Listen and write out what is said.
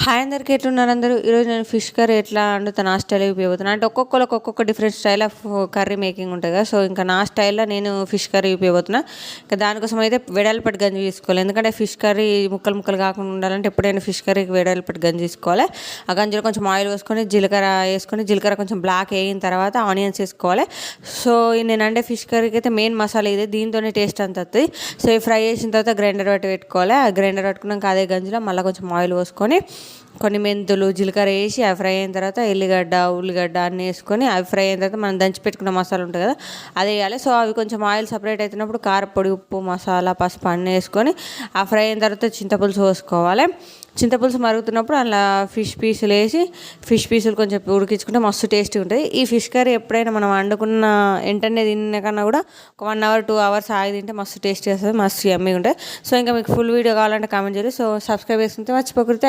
Hi అందరికీ ఎట్లున్నారు అందరూ. ఈరోజు నేను ఫిష్ కర్రీ ఎట్లా వండుతా నా స్టైల్ ఉపయోగపోతున్నాను. అంటే ఒక్కొక్కరికి ఒక్కొక్క different style of curry making ఉంటుంది కదా. సో ఇంకా నా స్టైల్లో నేను ఫిష్ కర్రీ ఉపయోగపోతున్నా. ఇంకా దానికోసం అయితే వెడల్పటి గంజి తీసుకోవాలి. ఎందుకంటే ఫిష్ కర్రీ ముక్కలు ముక్కలు కాకుండా ఉండాలంటే ఎప్పుడైనా ఫిష్ కర్రీకి వెడల్పటి గంజి తీసుకోవాలి. ఆ గంజిలో కొంచెం ఆయిల్ వేసుకొని జీలకర్ర వేసుకొని జీలకర్ర కొంచెం బ్లాక్ అయిన తర్వాత ఆనియన్స్ వేసుకోవాలి. సో నేను అంటే ఫిష్ కర్రీకి అయితే మెయిన్ మసాలా ఇది, దీంతోనే టేస్ట్ అంత వస్తుంది. సో ఈ ఫ్రై చేసిన తర్వాత గ్రైండర్ పట్టి పెట్టుకోవాలి. ఆ గ్రైండర్ పట్టుకున్నాక అదే గంజిలో మళ్ళీ కొంచెం ఆయిల్ పోసుకొని కొన్ని మెంతులు జీలకర్ర వేసి అవి ఫ్రై అయిన తర్వాత ఎల్లిగడ్డ ఉల్లిగడ్డ అన్నీ వేసుకొని అవి ఫ్రై అయిన తర్వాత మనం దంచి పెట్టుకున్న మసాలా ఉంటుంది కదా అది వేయాలి. సో అవి కొంచెం ఆయిల్ సపరేట్ అవుతున్నప్పుడు కారపొడి ఉప్పు మసాలా పసుపు అన్నీ వేసుకొని ఆ ఫ్రై అయిన తర్వాత చింతపులుసు పోసుకోవాలి. చింతపులుసు మరుగుతున్నప్పుడు అలా ఫిష్ పీసులు వేసి ఫిష్ పీసులు కొంచెం ఉడికించుకుంటే మస్తు టేస్టీ ఉంటుంది. ఈ ఫిష్ కర్రీ ఎప్పుడైనా మనం వండుకున్న వెంటనే తిన్న కన్నా కూడా ఒక 1 అవర్ 2 అవర్స్ ఆగి తింటే మస్తు టేస్టీ వస్తుంది, మస్తు యమ్మీగా ఉంటుంది. సో ఇంకా మీకు ఫుల్ వీడియో కావాలంటే కామెంట్ చేయండి. సో సబ్స్క్రైబ్ చేసుకుంటే మర్చిపోకూడదు.